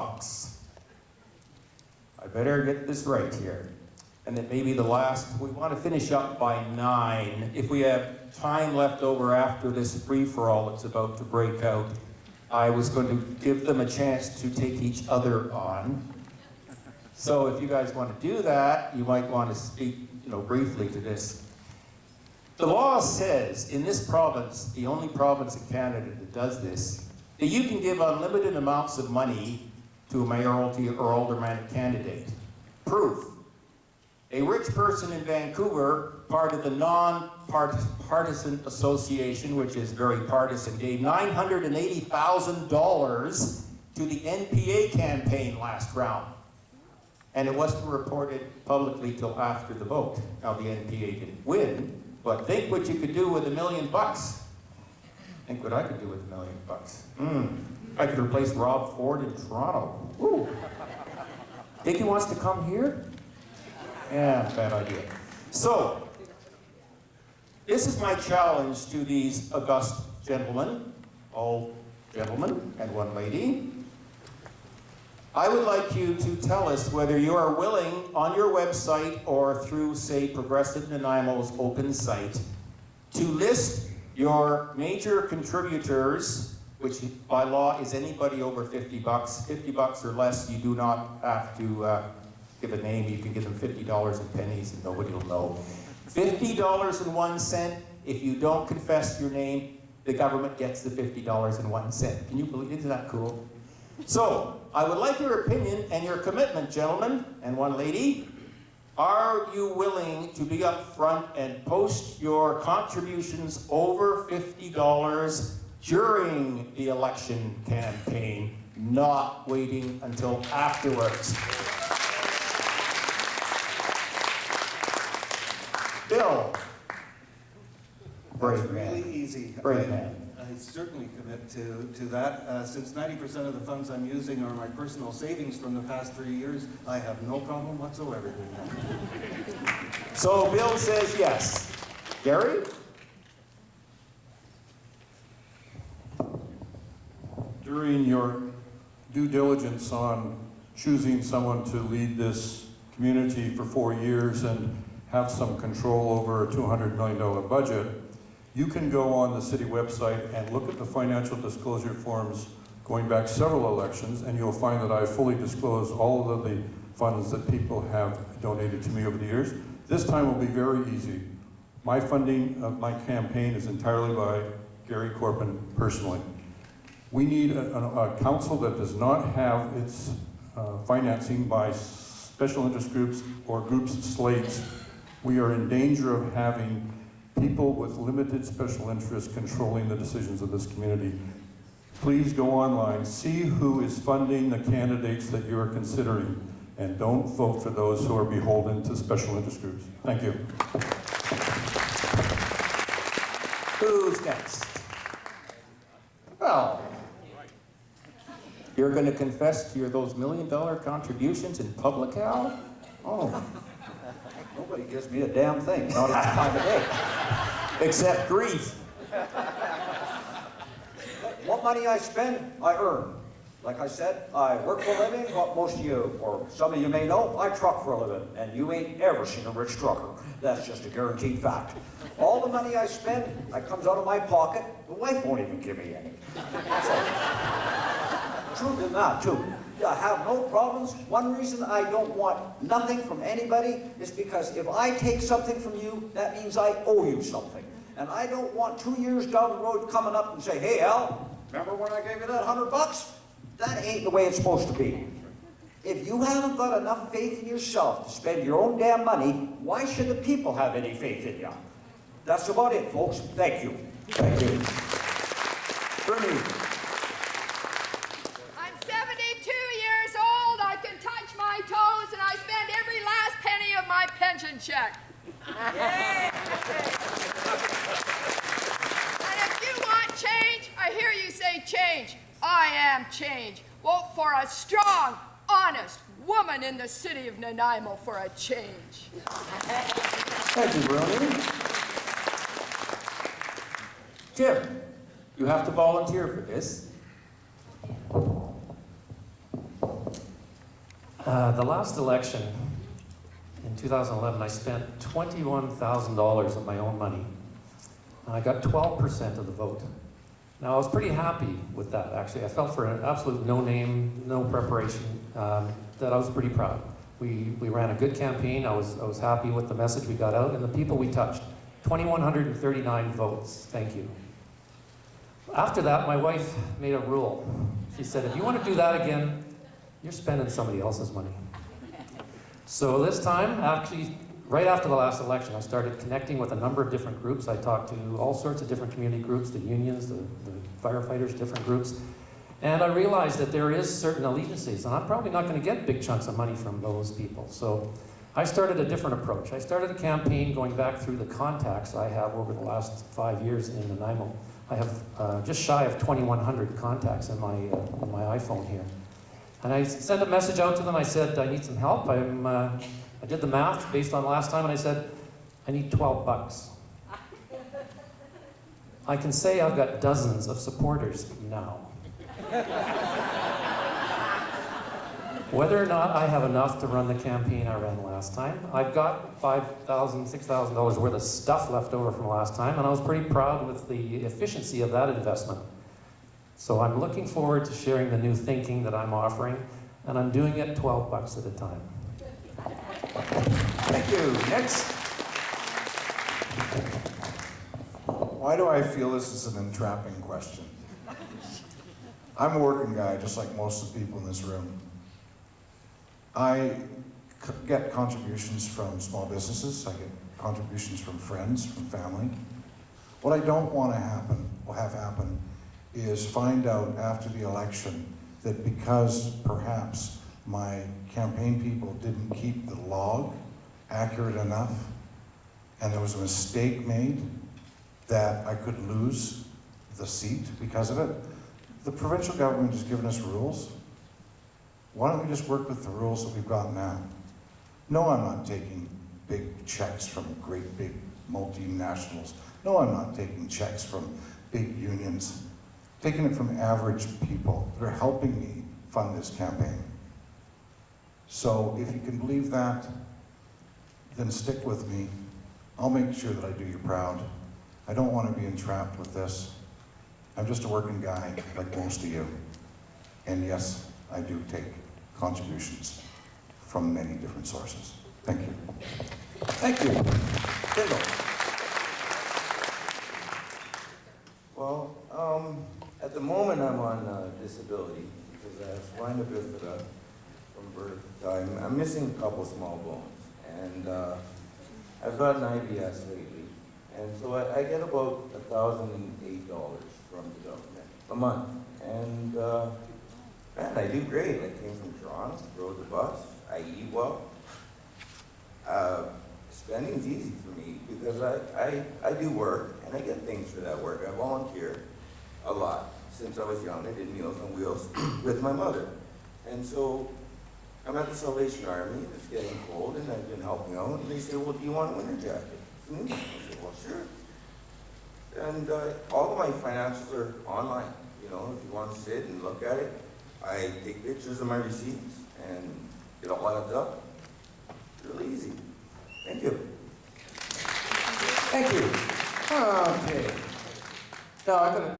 bucks. I better get this right here. And it may be the last, we want to finish up by 9. If we have time left over after this free-for-all that's about to break out, I was going to give them a chance to take each other on. So if you guys want to do that, you might want to speak, briefly to this. The law says in this province, the only province in Canada that does this, that you can give unlimited amounts of money to a mayoralty or aldermanic candidate. Proof. A rich person in Vancouver, part of the non-partisan association, which is very partisan, gave $980,000 to the NPA campaign last round. And it wasn't reported publicly till after the vote. Now the NPA didn't win, but think what you could do with $1 million. Think what I could do with $1 million. I could replace Rob Ford in Toronto. Ooh. Think he wants to come here? Yeah, bad idea. So, this is my challenge to these august gentlemen, all gentlemen and one lady. I would like you to tell us whether you are willing on your website or through, say, Progressive Nanaimo's open site to list your major contributors, which by law is anybody over $50. $50 or less, you do not have to give a name. You can give them $50 in pennies and nobody will know. $50.01. If you don't confess your name, the government gets the $50.01. Can you believe it? Isn't that cool? So, I would like your opinion and your commitment, gentlemen and one lady. Are you willing to be up front and post your contributions over $50 during the election campaign, not waiting until afterwards? Bill. That's really easy. Brave man. I certainly commit to that. Since 90% of the funds I'm using are my personal savings from the past 3 years, I have no problem whatsoever doing that. So Bill says yes. Gary? During your due diligence on choosing someone to lead this community for 4 years and have some control over a $200 million budget, you can go on the city website and look at the financial disclosure forms going back several elections, and you'll find that I fully disclose all of the funds that people have donated to me over the years. This time will be very easy. My funding of my campaign is entirely by Gary Corpin personally. We need a council that does not have its financing by special interest groups or groups slates. We are in danger of having people with limited special interests controlling the decisions of this community. Please go online, see who is funding the candidates that you are considering, and don't vote for those who are beholden to special interest groups. Thank you. Who's next? Well, you're going to confess to those $1 million contributions in public, Al? Oh. Nobody gives me a damn thing, not at the time of day. Except grief. What money I spend, I earn. Like I said, I work for a living, what most of you, or some of you may know, I truck for a living, and you ain't ever seen a rich trucker. That's just a guaranteed fact. All the money I spend, it comes out of my pocket. The wife won't even give me any. So, truth in that, too. I have no problems. One reason I don't want nothing from anybody is because if I take something from you, that means I owe you something. And I don't want 2 years down the road coming up and say, hey, Al, remember when I gave you that $100? That ain't the way it's supposed to be. If you haven't got enough faith in yourself to spend your own damn money, why should the people have any faith in you? That's about it, folks. Thank you. Thank you. Bernie. I'm 72 years old, I can touch my toes, and I spend every last penny of my pension check. And if you want change, I hear you say change. I am change. Vote for a strong, honest woman in the city of Nanaimo for a change. Thank you, Bernie. Jim, you have to volunteer for this. The last election in 2011, I spent $21,000 of my own money, and I got 12% of the vote. Now, I was pretty happy with that, actually. I felt for an absolute no name, no preparation, that I was pretty proud. We ran a good campaign. I was happy with the message we got out and the people we touched. 2,139 votes. Thank you. After that, my wife made a rule. She said, if you want to do that again, you're spending somebody else's money. So this time, actually, right after the last election, I started connecting with a number of different groups. I talked to all sorts of different community groups, the unions, the firefighters, different groups. And I realized that there is certain allegiances, and I'm probably not going to get big chunks of money from those people. So I started a different approach. I started a campaign going back through the contacts I have over the last 5 years in Nanaimo. I have just shy of 2,100 contacts in my iPhone here. And I sent a message out to them. I said, I need some help. I did the math based on last time, and I said, I need $12. I can say I've got dozens of supporters now. Whether or not I have enough to run the campaign I ran last time, I've got $5,000, $6,000 worth of stuff left over from last time, and I was pretty proud with the efficiency of that investment. So I'm looking forward to sharing the new thinking that I'm offering, and I'm doing it $12 at a time. Thank you. Next. Why do I feel this is an entrapping question? I'm a working guy, just like most of the people in this room. I get contributions from small businesses. I get contributions from friends, from family. What I don't want to have happen is find out after the election that because perhaps my campaign people didn't keep the log accurate enough and there was a mistake made, that I could lose the seat because of it. The provincial government has given us rules. Why don't we just work with the rules that we've got now? No, I'm not taking big checks from great big multinationals. No, I'm not taking checks from big unions. I'm taking it from average people that are helping me fund this campaign. So if you can believe that, then stick with me. I'll make sure that I do you proud. I don't want to be entrapped with this. I'm just a working guy like most of you. And yes, I do take contributions from many different sources. Thank you. Thank you. Kendall. Well, at the moment I'm on disability because I have spina bifida from birth. I'm missing a couple small bones, and I've got an IBS lately, and so I get about $1,008 from the government a month, and man, I do great. I came from Toronto, rode the bus, I eat well. Spending's easy for me because I do work and I get things for that work. I volunteer a lot. Since I was young, I did Meals on Wheels with my mother. And so I'm at the Salvation Army, it's getting cold, and I've been helping out. And they said, well, do you want a winter jacket? I said, well, sure. And all of my financials are online. You know, if you want to sit and look at it, I take pictures of my receipts and it all adds up. Really easy. Thank you. Thank you. Okay. Now I'm going to